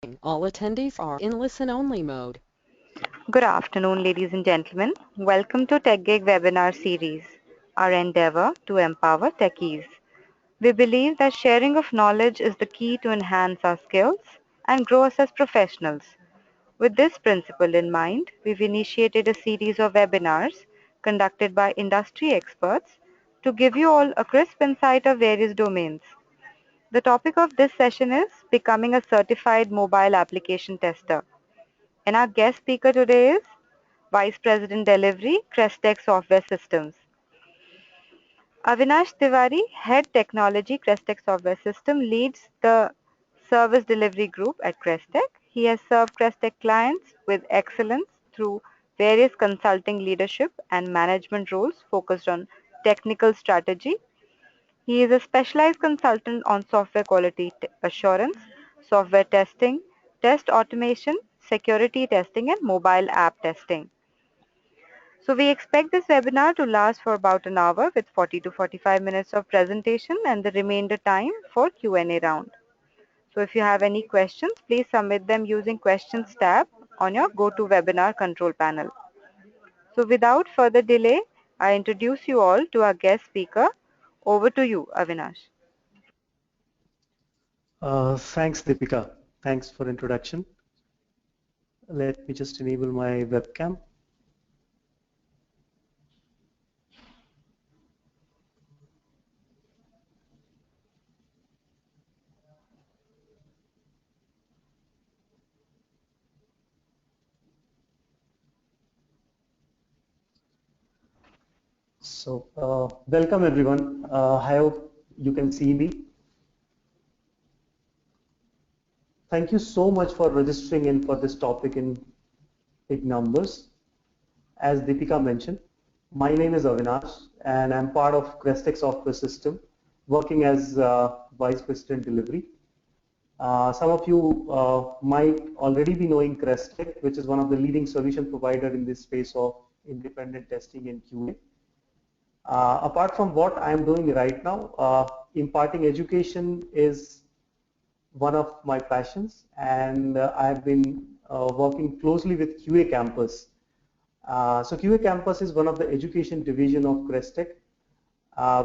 All attendees are in listen-only mode. Good afternoon, ladies and gentlemen. Welcome to TechGig webinar series, our endeavor to empower techies. We believe that sharing of knowledge is the key to enhance our skills and grow us as professionals. With this principle in mind, we've initiated a series of webinars conducted by industry experts to give you all a crisp insight of various domains. The topic of this session is becoming a certified mobile application tester. And our guest speaker today is Vice President Delivery, Crestech Software Systems. Avinash Tiwari, Head Technology, Crestech Software System, leads the Service Delivery Group at Crestech. He has served Crestech clients with excellence through various consulting leadership and management roles focused on technical strategy. He is a specialized consultant on software quality assurance, software testing, test automation, security testing, and mobile app testing. So we expect this webinar to last for about an hour with 40 to 45 minutes of presentation and the remainder time for Q&A round. So if you have any questions, please submit them using questions tab on your GoToWebinar control panel. So without further delay, I introduce you all to our guest speaker. Over to you, Avinash. Thanks, Deepika. Thanks for introduction. Let me just enable my webcam. So, welcome everyone. I hope you can see me. Thank you so much for registering in for this topic in big numbers. As Deepika mentioned, my name is Avinash and I'm part of Crestech Software System, working as Vice President Delivery. Some of you might already be knowing Crestech, which is one of the leading solution provider in this space of independent testing and QA. Apart from what I'm doing right now, imparting education is one of my passions, and I've been working closely with QA Campus. So QA Campus is one of the education division of Crestech,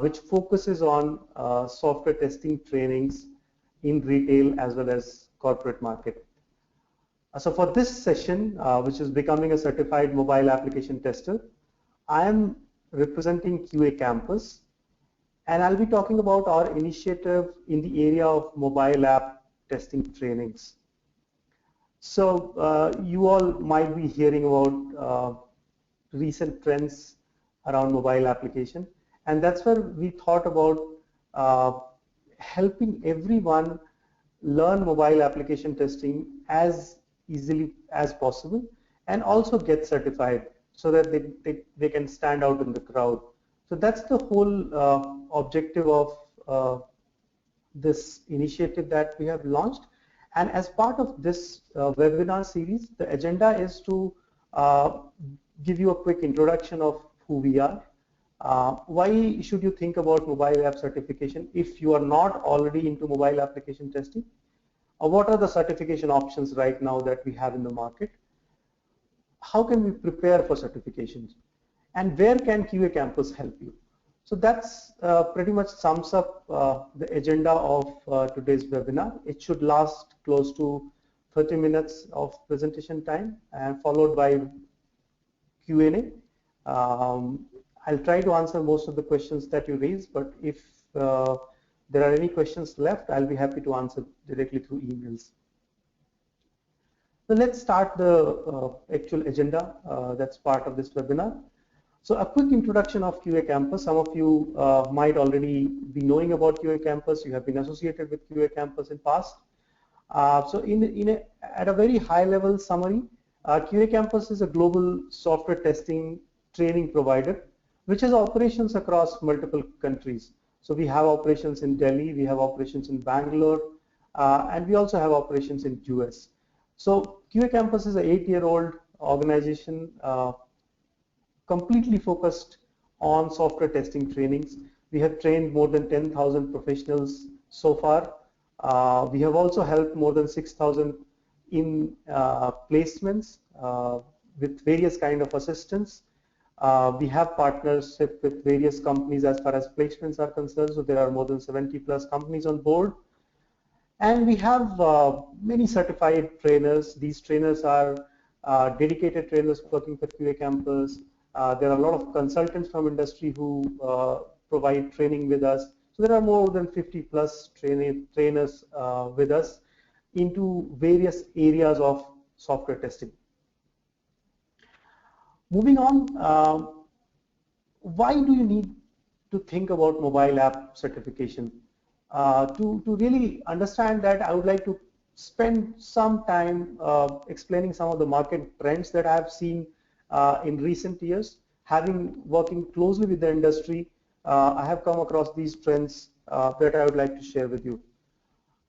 which focuses on software testing trainings in retail as well as corporate market. So for this session, which is becoming a certified mobile application tester, I am representing QA Campus, and I'll be talking about our initiative in the area of mobile app testing trainings. So you all might be hearing about recent trends around mobile application, and that's where we thought about helping everyone learn mobile application testing as easily as possible and also get certified so that they can stand out in the crowd. So that's the whole objective of this initiative that we have launched. And as part of this webinar series, the agenda is to give you a quick introduction of who we are. Why should you think about mobile app certification if you are not already into mobile application testing? What are the certification options right now that we have in the market? How can we prepare for certifications? And where can QA Campus help you? So that's pretty much sums up the agenda of today's webinar. It should last close to 30 minutes of presentation time and followed by Q&A. I'll try to answer most of the questions that you raised, but if there are any questions left, I'll be happy to answer directly through emails. So let's start the actual agenda that's part of this webinar. So a quick introduction of QA Campus. Some of you might already be knowing about QA Campus. You have been associated with QA Campus in past. So at a very high level summary, QA Campus is a global software testing training provider which has operations across multiple countries. So we have operations in Delhi, we have operations in Bangalore, and we also have operations in US. So QA Campus is an 8-year-old organization completely focused on software testing trainings. We have trained more than 10,000 professionals so far. We have also helped more than 6,000 in placements with various kind of assistance. We have partnership with various companies as far as placements are concerned, so there are more than 70 plus companies on board. And we have many certified trainers. These trainers are dedicated trainers working for QA Campus. There are a lot of consultants from industry who provide training with us. So there are more than 50 plus trainers with us into various areas of software testing. Moving on, why do you need to think about mobile app certification? To really understand that, I would like to spend some time explaining some of the market trends that I have seen in recent years. Having working closely with the industry, I have come across these trends that I would like to share with you.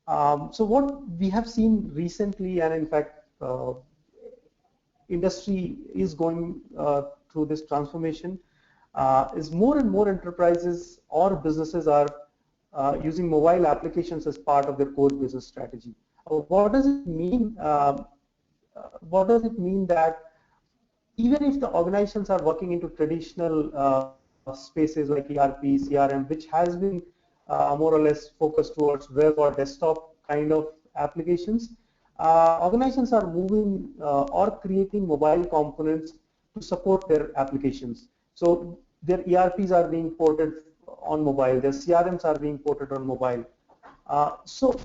So what we have seen recently, and in fact, industry is going through this transformation, is more and more enterprises or businesses are using mobile applications as part of their core business strategy. What does it mean? What does it mean that even if the organizations are working into traditional spaces like ERP, CRM, which has been more or less focused towards web or desktop kind of applications, organizations are moving or creating mobile components to support their applications. So their ERPs are being ported on mobile, their CRMs are being ported on mobile. So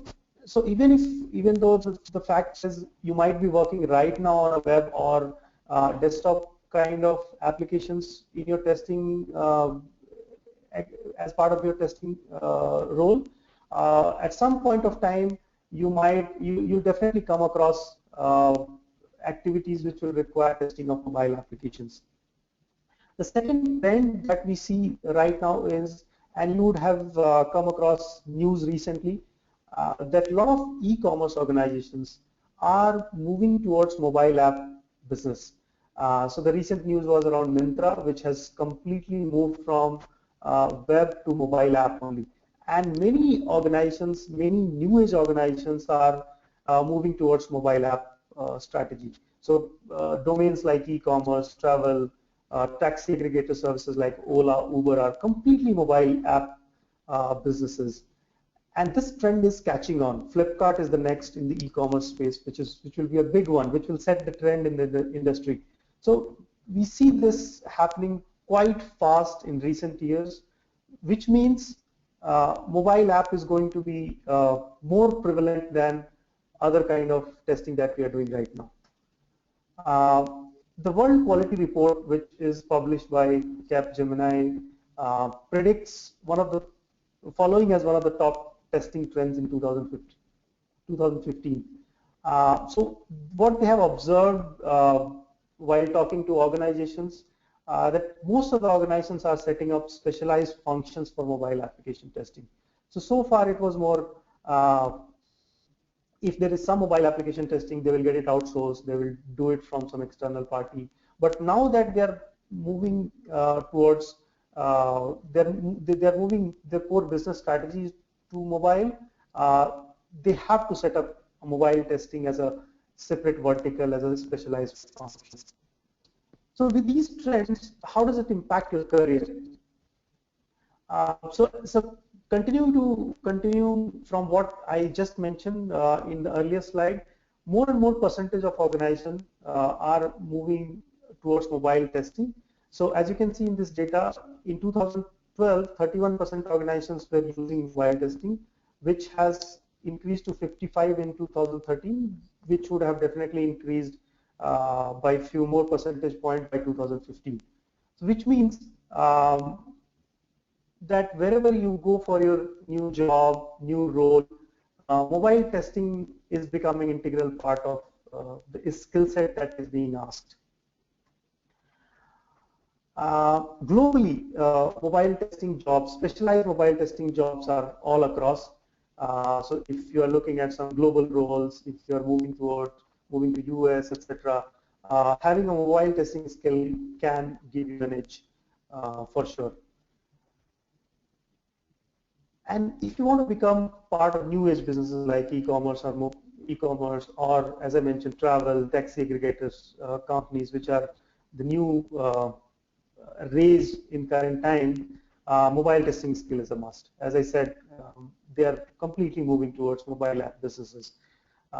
even though the fact is you might be working right now on a web or desktop kind of applications in your testing as part of your testing role, at some point of time you'll definitely come across activities which will require testing of mobile applications. The second trend that we see right now is, and you would have come across news recently, that a lot of e-commerce organizations are moving towards mobile app business. So the recent news was around Myntra, which has completely moved from web to mobile app only. And many organizations, many new age organizations are moving towards mobile app strategy. So domains like e-commerce, travel, taxi aggregator services like Ola, Uber are completely mobile app businesses. And this trend is catching on. Flipkart is the next in the e-commerce space, which will be a big one, which will set the trend in the industry. So we see this happening quite fast in recent years, which means mobile app is going to be more prevalent than other kind of testing that we are doing right now. The World Quality Report, which is published by Capgemini, predicts following as one of the top testing trends in 2015. So what they have observed while talking to organizations, that most of the organizations are setting up specialized functions for mobile application testing. So far it was more, if there is some mobile application testing, they will get it outsourced, they will do it from some external party. But now that they are moving towards, they're moving their core business strategies to mobile, they have to set up mobile testing as a separate vertical, as a specialized function. So with these trends, how does it impact your career? So continue from what I just mentioned in the earlier slide, more and more percentage of organizations are moving towards mobile testing. So as you can see in this data, in 2012, 31% organizations were using mobile testing, which has increased to 55 in 2013, which would have definitely increased by a few more percentage points by 2015. So which means that wherever you go for your new job, new role, mobile testing is becoming an integral part of the skill set that is being asked. Globally, mobile testing jobs, specialized mobile testing jobs are all across. So if you are looking at some global roles, if you are moving to US, etc., having a mobile testing skill can give you an edge for sure. And if you want to become part of new age businesses like e-commerce or e-commerce, or as I mentioned, travel, taxi aggregators, companies, which are the new raised in current time, mobile testing skill is a must. As I said, they are completely moving towards mobile app businesses.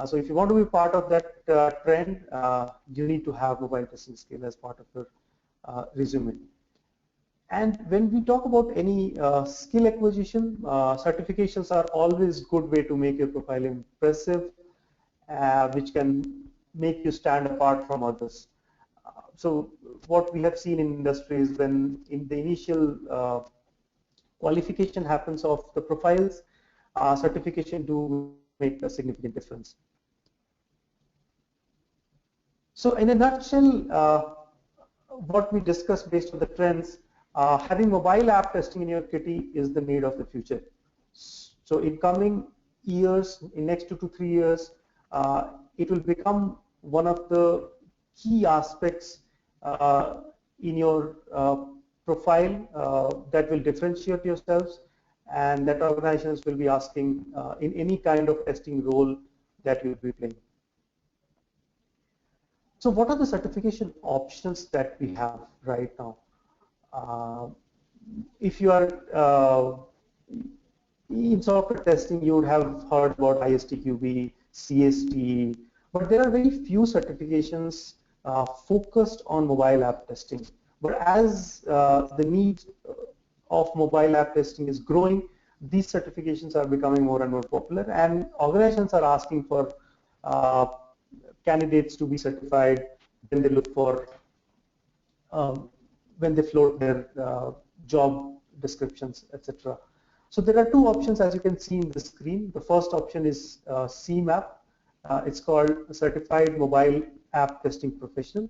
So if you want to be part of that trend, you need to have mobile testing skill as part of your resume. And when we talk about any skill acquisition, certifications are always good way to make your profile impressive, which can make you stand apart from others. So what we have seen in industry is when in the initial qualification happens of the profiles, certification do make a significant difference. So in a nutshell, what we discussed based on the trends, having mobile app testing in your kitty is the need of the future. So in coming years, in next 2 to 3 years, it will become one of the key aspects in your profile that will differentiate yourselves, and that organizations will be asking in any kind of testing role that you'll be playing. So what are the certification options that we have right now? If you are in software testing, you would have heard about ISTQB, CST, but there are very few certifications focused on mobile app testing. But as the need of mobile app testing is growing, these certifications are becoming more and more popular, and organizations are asking for candidates to be certified when they look for when they float their job descriptions, etc. So there are two options, as you can see in the screen. The first option is CMAP. It's called Certified Mobile App Testing Professional,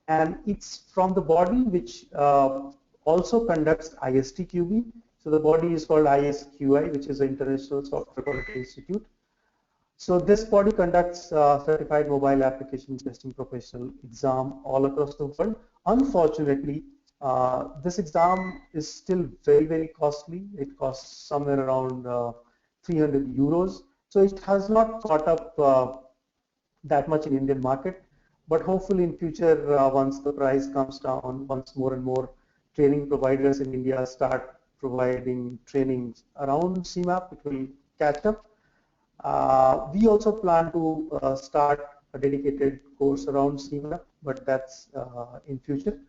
and it's from the body which also conducts ISTQB. So the body is called ISQI, which is the International Software Quality Institute. So this body conducts Certified Mobile Application Testing Professional exam all across the world. Unfortunately, this exam is still very, very costly. It costs somewhere around 300 euros. So it has not caught up that much in Indian market. But hopefully in future, once the price comes down, once more and more training providers in India start providing trainings around CMAP, it will catch up. We also plan to start a dedicated course around CMAP, but that's in future.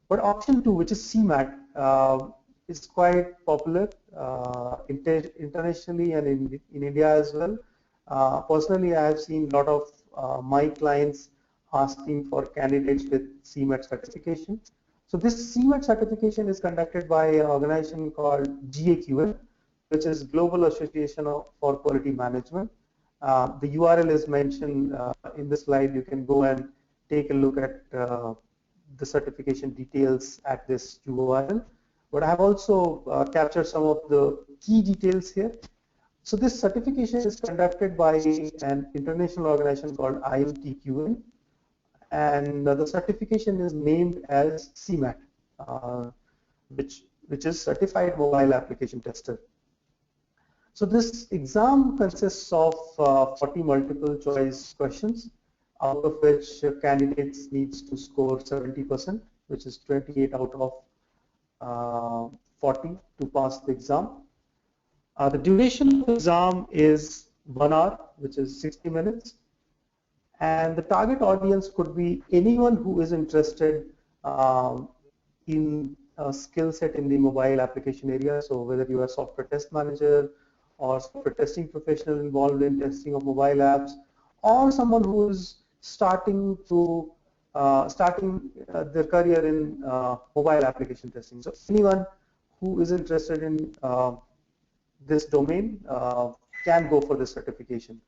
But option 2, which is CMAT, is quite popular internationally and in India as well. Personally, I have seen a lot of my clients asking for candidates with CMAT certification. So this CMAT certification is conducted by an organization called GAQM, which is Global Association for Quality Management. The URL is mentioned in the slide. You can go and take a look at the certification details at this URL. But I have also captured some of the key details here. So this certification is conducted by an international organization called IMTQM, and the certification is named as CMAT, which is Certified Mobile Application Tester. So this exam consists of 40 multiple choice questions, out of which candidates needs to score 70%, which is 28 out of 40 to pass the exam. The duration of the exam is 1 hour, which is 60 minutes. And the target audience could be anyone who is interested in a skill set in the mobile application area. So whether you are a software test manager or software testing professional involved in testing of mobile apps, or someone who is starting their career in mobile application testing. So anyone who is interested in this domain can go for this certification.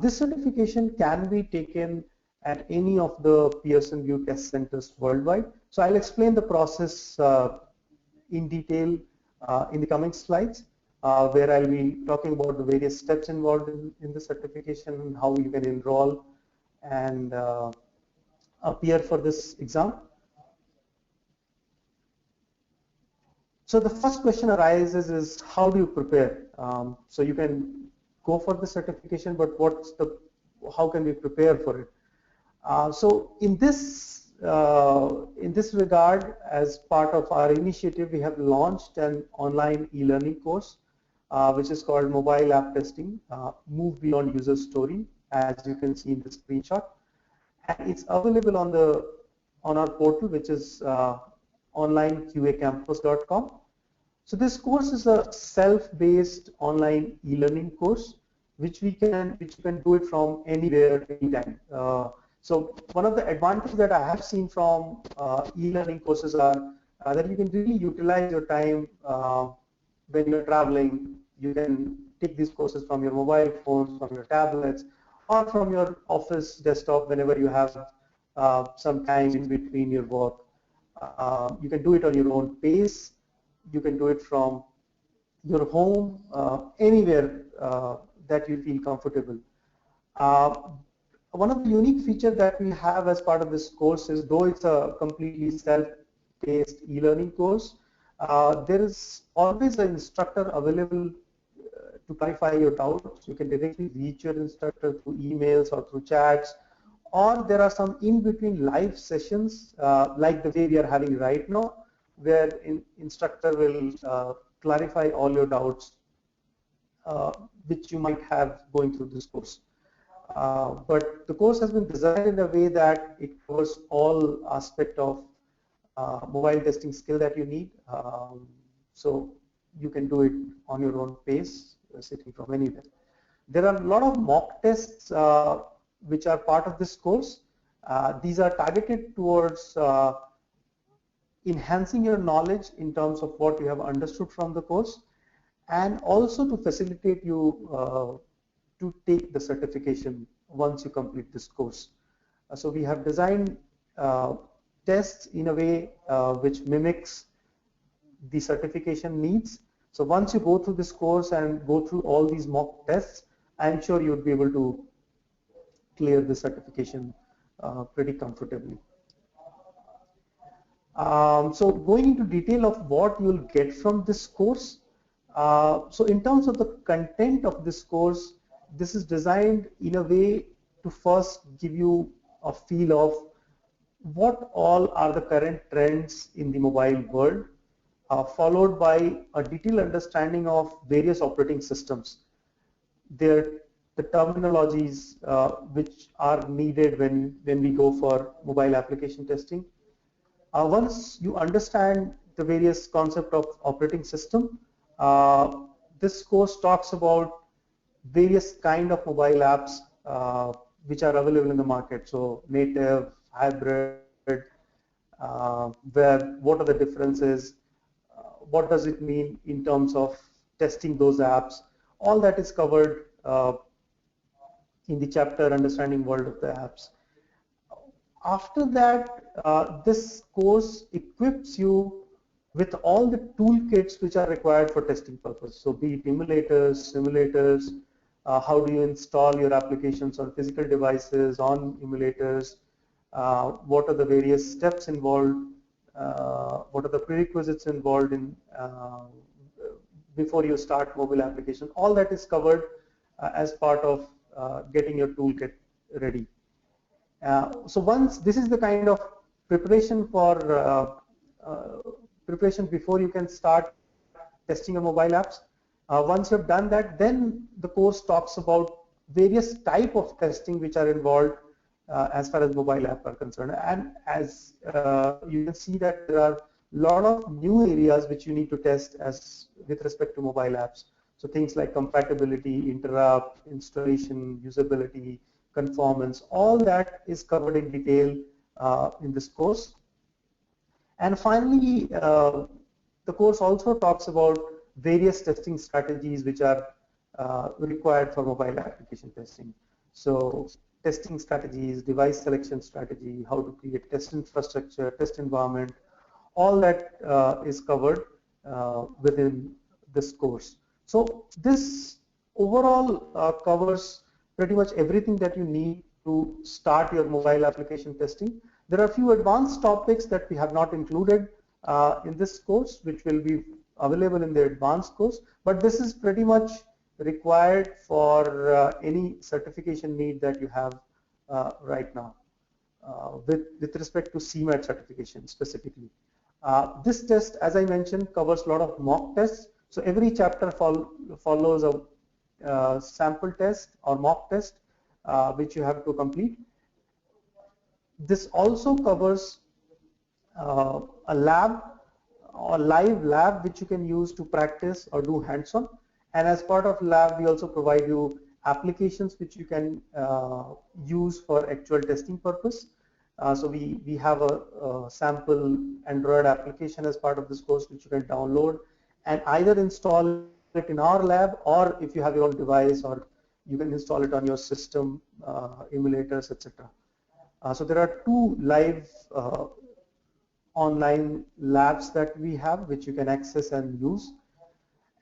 This certification can be taken at any of the Pearson VUE test centers worldwide. So I'll explain the process in detail in the coming slides, where I'll be talking about the various steps involved in the certification, how you can enroll and appear for this exam. So the first question arises is, how do you prepare? So you can go for the certification, but how can we prepare for it? So in this regard, as part of our initiative, we have launched an online e-learning course, which is called Mobile App Testing, Move Beyond User Story, as you can see in the screenshot. And it's available on our portal, which is onlineqacampus.com. So this course is a self-based online e-learning course, which you can do it from anywhere, anytime. So one of the advantages that I have seen from e-learning courses are that you can really utilize your time when you're traveling. You can take these courses from your mobile phones, from your tablets, or from your office desktop whenever you have some time in between your work. You can do it on your own pace. You can do it from your home, anywhere that you feel comfortable. One of the unique features that we have as part of this course is, though it's a completely self-paced e-learning course, there is always an instructor available to clarify your doubts. You can directly reach your instructor through emails or through chats, or there are some in-between live sessions like the way we are having right now, where instructor will clarify all your doubts which you might have going through this course. But the course has been designed in a way that it covers all aspect of mobile testing skill that you need. So you can do it on your own pace, sitting from anywhere. There are a lot of mock tests which are part of this course. These are targeted towards enhancing your knowledge in terms of what you have understood from the course, and also to facilitate you to take the certification once you complete this course. So we have designed tests in a way which mimics the certification needs. So once you go through this course and go through all these mock tests, I'm sure you would be able to clear the certification pretty comfortably. So going into detail of what you'll get from this course. So in terms of the content of this course, this is designed in a way to first give you a feel of what all are the current trends in the mobile world, followed by a detailed understanding of various operating systems, the terminologies which are needed when we go for mobile application testing. Once you understand the various concept of operating system, this course talks about various kind of mobile apps which are available in the market. So native, hybrid, what are the differences, what does it mean in terms of testing those apps. All that is covered in the chapter Understanding World of the Apps. After that, this course equips you with all the toolkits which are required for testing purpose. So be it emulators, simulators, how do you install your applications on physical devices, on emulators, what are the various steps involved, what are the prerequisites involved in before you start mobile application. All that is covered as part of getting your toolkit ready. So once this is the kind of preparation for preparation before you can start testing your mobile apps. Once you've done that, then the course talks about various type of testing which are involved as far as mobile apps are concerned. And as you can see that there are a lot of new areas which you need to test as with respect to mobile apps. So things like compatibility, interrupt, installation, usability, conformance, all that is covered in detail in this course. And finally, the course also talks about various testing strategies which are required for mobile application testing. So testing strategies, device selection strategy, how to create test infrastructure, test environment, all that is covered within this course. So this overall covers pretty much everything that you need to start your mobile application testing. There are a few advanced topics that we have not included in this course, which will be available in the advanced course, but this is pretty much required for any certification need that you have right now with respect to CMAT certification specifically. This test, as I mentioned, covers a lot of mock tests. So every chapter follows a sample test or mock test which you have to complete. This also covers a lab or live lab which you can use to practice or do hands-on, and as part of lab we also provide you applications which you can use for actual testing purpose. So we have a sample Android application as part of this course which you can download and either install it in our lab, or if you have your own device, or you can install it on your system, emulators, etc. So there are two live online labs that we have which you can access and use.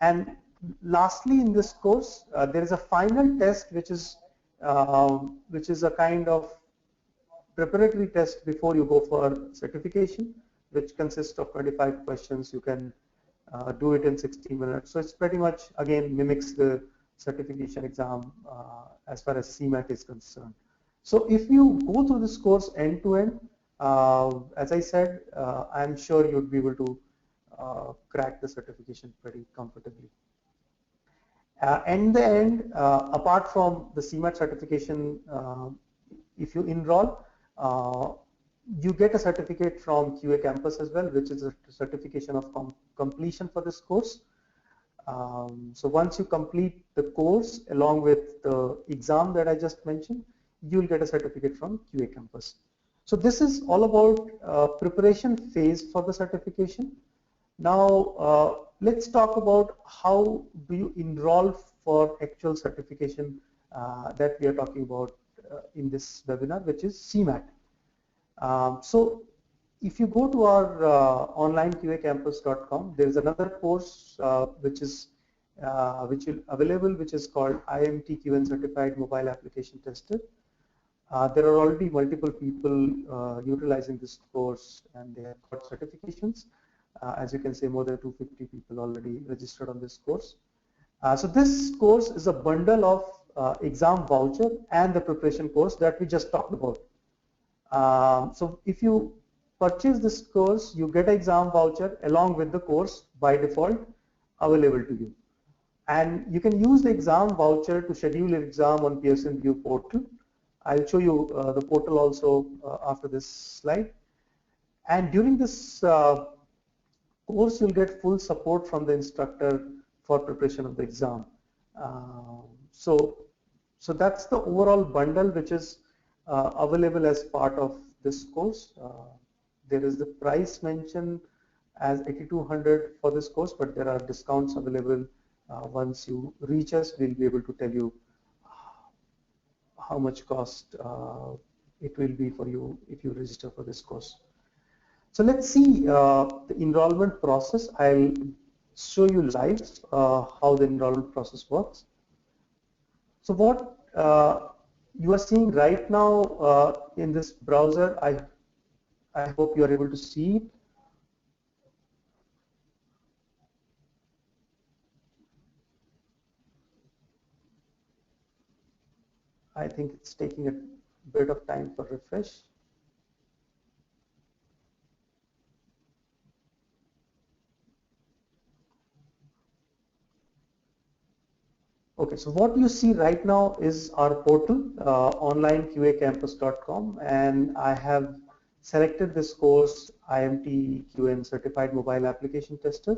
And lastly, in this course, there is a final test which is a kind of preparatory test before you go for certification, which consists of 25 questions. You can do it in 60 minutes. So it's pretty much, again, mimics the certification exam as far as CMAT is concerned. So if you go through this course end to end, as I said, I'm sure you'd be able to crack the certification pretty comfortably. In the end, apart from the CMAT certification, if you enroll, you get a certificate from QA Campus as well, which is a certification of completion for this course. So once you complete the course along with the exam that I just mentioned, you'll get a certificate from QA Campus. So this is all about preparation phase for the certification. Now let's talk about how do you enroll for actual certification that we are talking about in this webinar, which is CMAT. So if you go to our onlineqacampus.com, there is another course which is available, which is called IMT QN Certified Mobile Application Tester. There are already multiple people utilizing this course, and they have got certifications. As you can see, more than 250 people already registered on this course. So this course is a bundle of exam voucher and the preparation course that we just talked about. So if you purchase this course, you get an exam voucher along with the course by default available to you. And you can use the exam voucher to schedule your exam on Pearson VUE portal. I'll show you the portal also after this slide. And during this course, you'll get full support from the instructor for preparation of the exam. So that's the overall bundle which is available as part of this course. There is the price mentioned as 8,200 for this course, but there are discounts available. Once you reach us, we'll be able to tell you how much cost it will be for you if you register for this course. So let's see the enrollment process. I'll show you live how the enrollment process works. So what you are seeing right now in this browser, I hope you are able to see it. I think it's taking a bit of time for refresh. Okay, so what you see right now is our portal, onlineqacampus.com, and I have selected this course, IMT QN Certified Mobile Application Tester.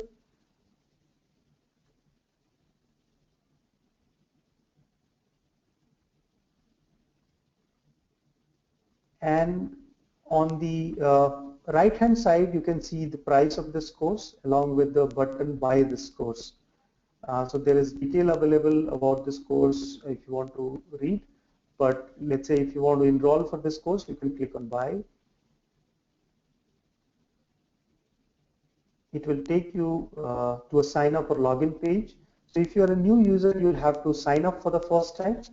And on the right hand side, you can see the price of this course along with the button buy this course. So there is detail available about this course if you want to read, but let's say if you want to enroll for this course, you can click on buy. It will take you to a sign up or login page. So if you are a new user, you'll have to sign up for the first time,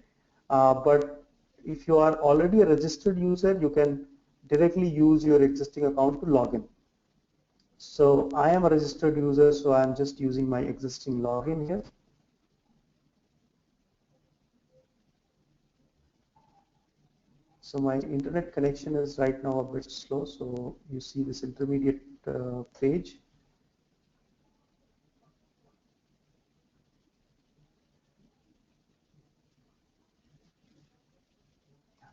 but if you are already a registered user, you can directly use your existing account to log in. So I am a registered user, so I'm just using my existing login here. So my internet connection is right now a bit slow, so you see this intermediate page.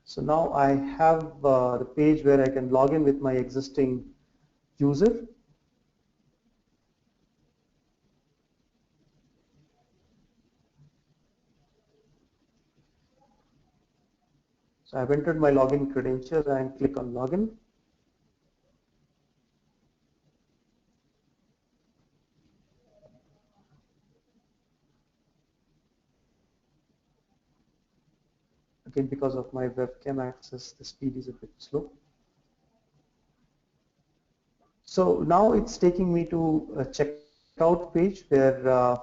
So now I have the page where I can log in with my existing user. So I've entered my login credentials and click on login. Again, because of my webcam access, the speed is a bit slow. So now it's taking me to a checkout page where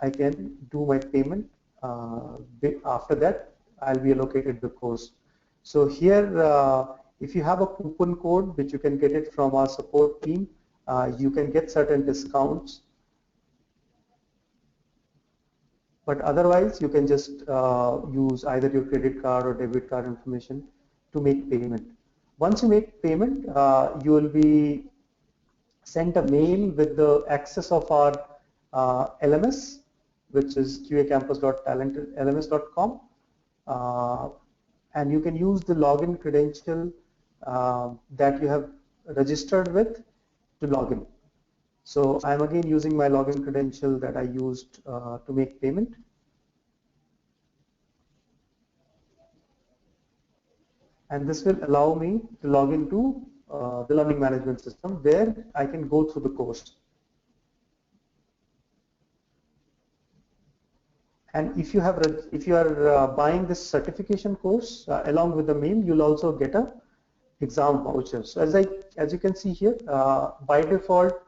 I can do my payment. After that, I'll be allocated the course. So here, if you have a coupon code, which you can get it from our support team, you can get certain discounts. But otherwise, you can just use either your credit card or debit card information to make payment. Once you make payment, you will be sent a mail with the access of our LMS, which is qacampus.talentlms.com, and you can use the login credential that you have registered with to log in. So I'm again using my login credential that I used to make payment. And this will allow me to log into the learning management system where I can go through the course. And if you are buying this certification course along with the mail, you'll also get a exam voucher. So as you can see here, by default,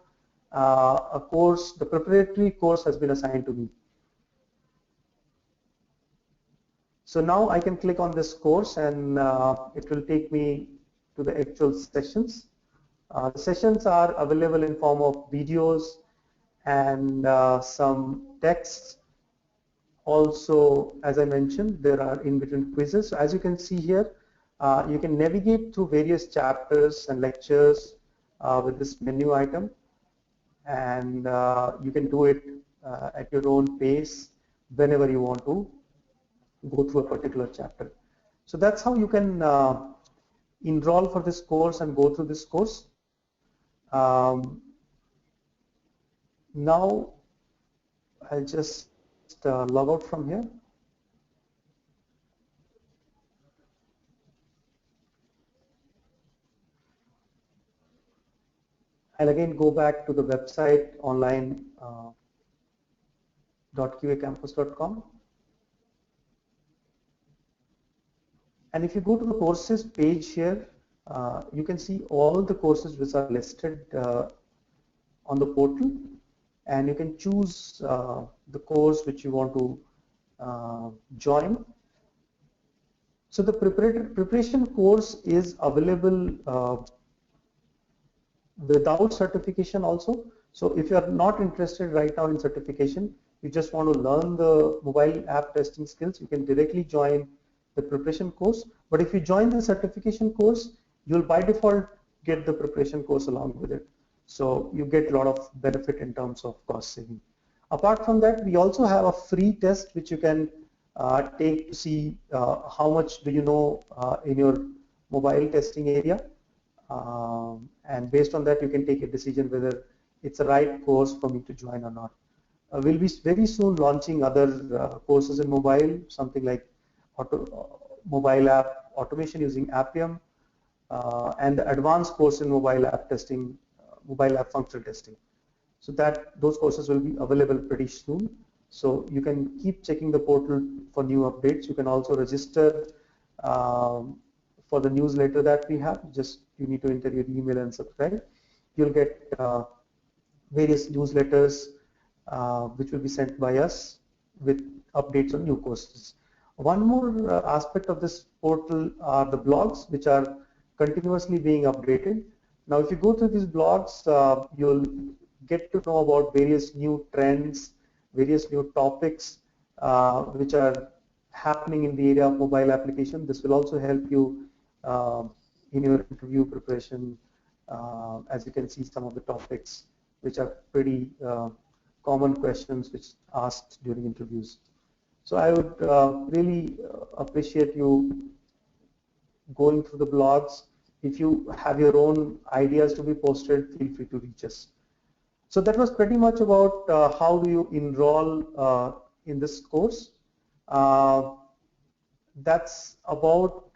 the preparatory course has been assigned to me. So now I can click on this course and it will take me to the actual sessions. The sessions are available in form of videos and some texts. Also, as I mentioned, there are in-between quizzes. So as you can see here, you can navigate through various chapters and lectures with this menu item, and you can do it at your own pace whenever you want to go through a particular chapter. So that's how you can enroll for this course and go through this course. Now I'll just log out from here. I'll again go back to the website online.qacampus.com. And if you go to the courses page here, you can see all the courses which are listed on the portal, and you can choose the course which you want to join. So the preparation course is available without certification also. So if you are not interested right now in certification, you just want to learn the mobile app testing skills, you can directly join the preparation course. But if you join the certification course, you'll by default get the preparation course along with it. So you get a lot of benefit in terms of cost saving. Apart from that, we also have a free test which you can take to see how much do you know in your mobile testing area. And based on that, you can take a decision whether it's the right course for me to join or not. We'll be very soon launching other courses in mobile, something like mobile app automation using Appium, and the advanced course in mobile app testing, mobile app functional testing. So those courses will be available pretty soon. So you can keep checking the portal for new updates. You can also register for the newsletter that we have. Just you need to enter your email and subscribe. You'll get various newsletters which will be sent by us with updates on new courses. One more aspect of this portal are the blogs, which are continuously being updated. Now, if you go through these blogs, you'll get to know about various new trends, various new topics which are happening in the area of mobile application. This will also help you in your interview preparation. As you can see, some of the topics which are pretty common questions which asked during interviews. So I would really appreciate you going through the blogs. If you have your own ideas to be posted, feel free to reach us. So that was pretty much about how do you enroll in this course. That's about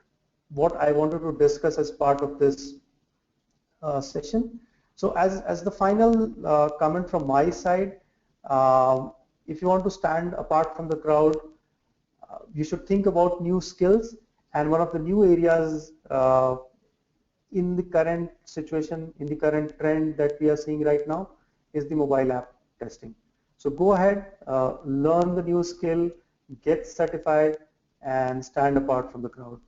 what I wanted to discuss as part of this session. So as the final comment from my side, if you want to stand apart from the crowd, you should think about new skills, and one of the new areas in the current situation, in the current trend that we are seeing right now, is the mobile app testing. So go ahead, learn the new skill, get certified, and stand apart from the crowd.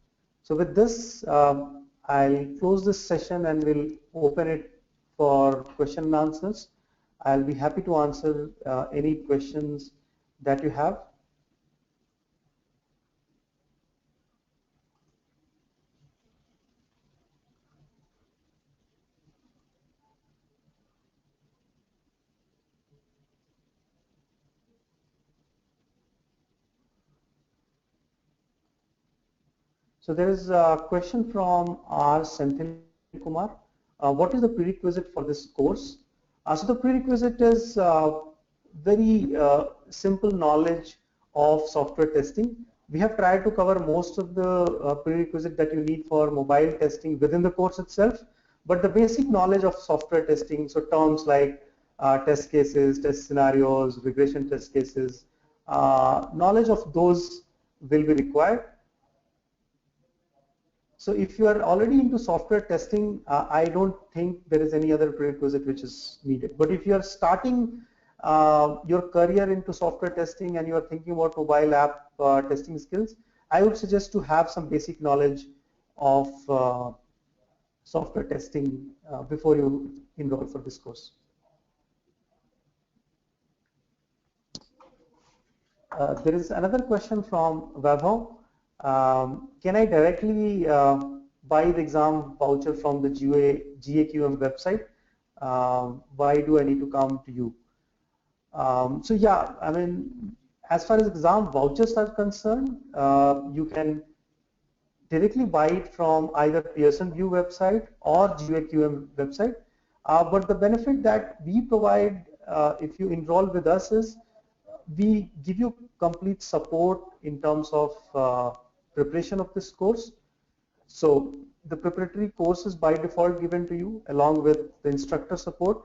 So with this, I'll close this session and we'll open it for question and answers. I'll be happy to answer any questions that you have. So there is a question from R. Senthil Kumar. What is the prerequisite for this course? So the prerequisite is very simple knowledge of software testing. We have tried to cover most of the prerequisite that you need for mobile testing within the course itself, but the basic knowledge of software testing, so terms like test cases, test scenarios, regression test cases, knowledge of those will be required. So if you are already into software testing, I don't think there is any other prerequisite which is needed. But if you are starting your career into software testing and you are thinking about mobile app testing skills, I would suggest to have some basic knowledge of software testing before you enroll for this course. There is another question from Vaibhav. Can I directly buy the exam voucher from the GAQM website? Why do I need to come to you? So yeah, I mean, as far as exam vouchers are concerned, you can directly buy it from either Pearson VUE website or GAQM website. But the benefit that we provide if you enroll with us is we give you complete support in terms of preparation of this course. So the preparatory course is by default given to you along with the instructor support,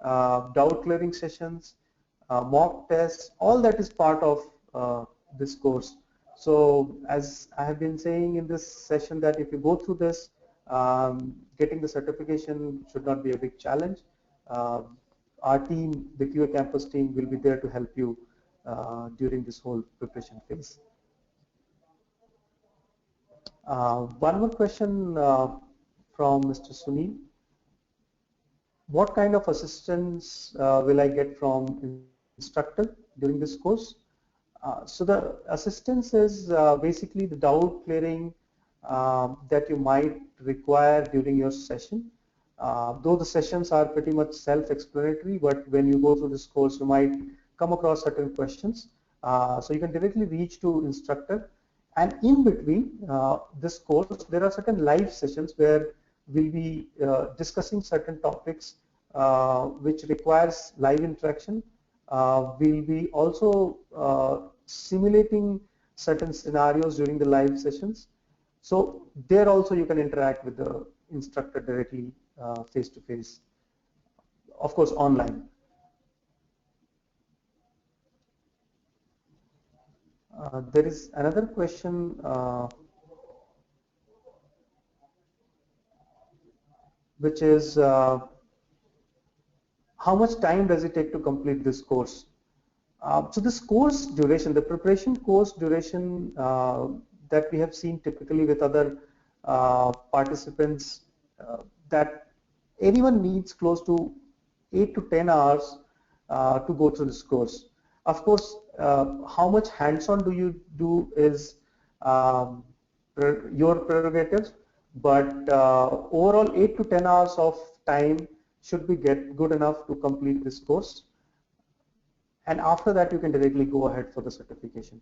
doubt clearing sessions, mock tests, all that is part of this course. So as I have been saying in this session that if you go through this, getting the certification should not be a big challenge. Our team, the QA campus team, will be there to help you during this whole preparation phase. One more question from Mr. Sunil. What kind of assistance will I get from instructor during this course? So the assistance is basically the doubt clearing that you might require during your session. Though the sessions are pretty much self-explanatory, but when you go through this course, you might come across certain questions. So you can directly reach to instructor. And in between this course, there are certain live sessions where we'll be discussing certain topics which requires live interaction. We'll be also simulating certain scenarios during the live sessions. So there also you can interact with the instructor directly face to face, of course online. There is another question which is how much time does it take to complete this course? So this course duration, the preparation course duration that we have seen typically with other participants, that anyone needs close to 8 to 10 hours to go through this course. Of course, how much hands-on do you do is your prerogative, but overall 8 to 10 hours of time should be good enough to complete this course, and after that you can directly go ahead for the certification.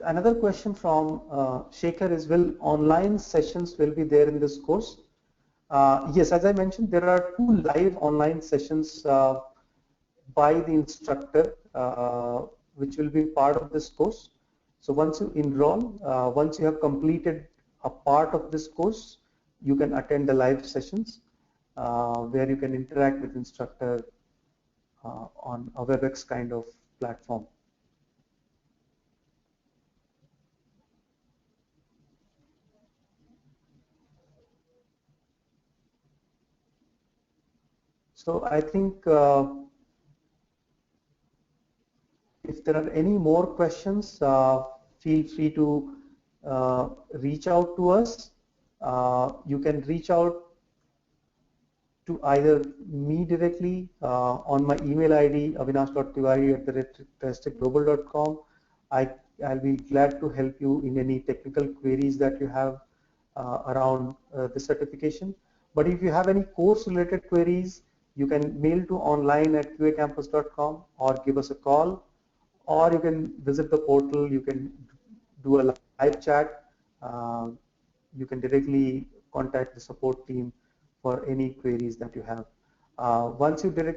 Another question from Shekhar is, will online sessions will be there in this course? Yes, as I mentioned, there are 2 live online sessions by the instructor, which will be part of this course. So once you enroll, once you have completed a part of this course, you can attend the live sessions where you can interact with instructor on a WebEx kind of platform. So I think if there are any more questions, feel free to reach out to us. You can reach out to either me directly on my email ID avinash.tiwari@restechglobal.com. I'll be glad to help you in any technical queries that you have around the certification. But if you have any course related queries, you can mail to online@qacampus.com or give us a call, or you can visit the portal. You can do a live chat. You can directly contact the support team for any queries that you have. Once you talk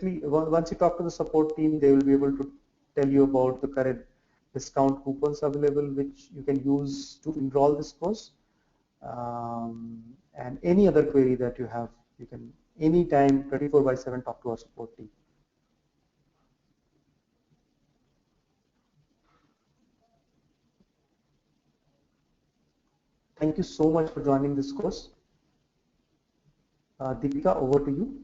to the support team, they will be able to tell you about the current discount coupons available, which you can use to enroll this course. And any other query that you have, you can anytime 24/7 talk to our support team. Thank you so much for joining this course. Deepika, over to you.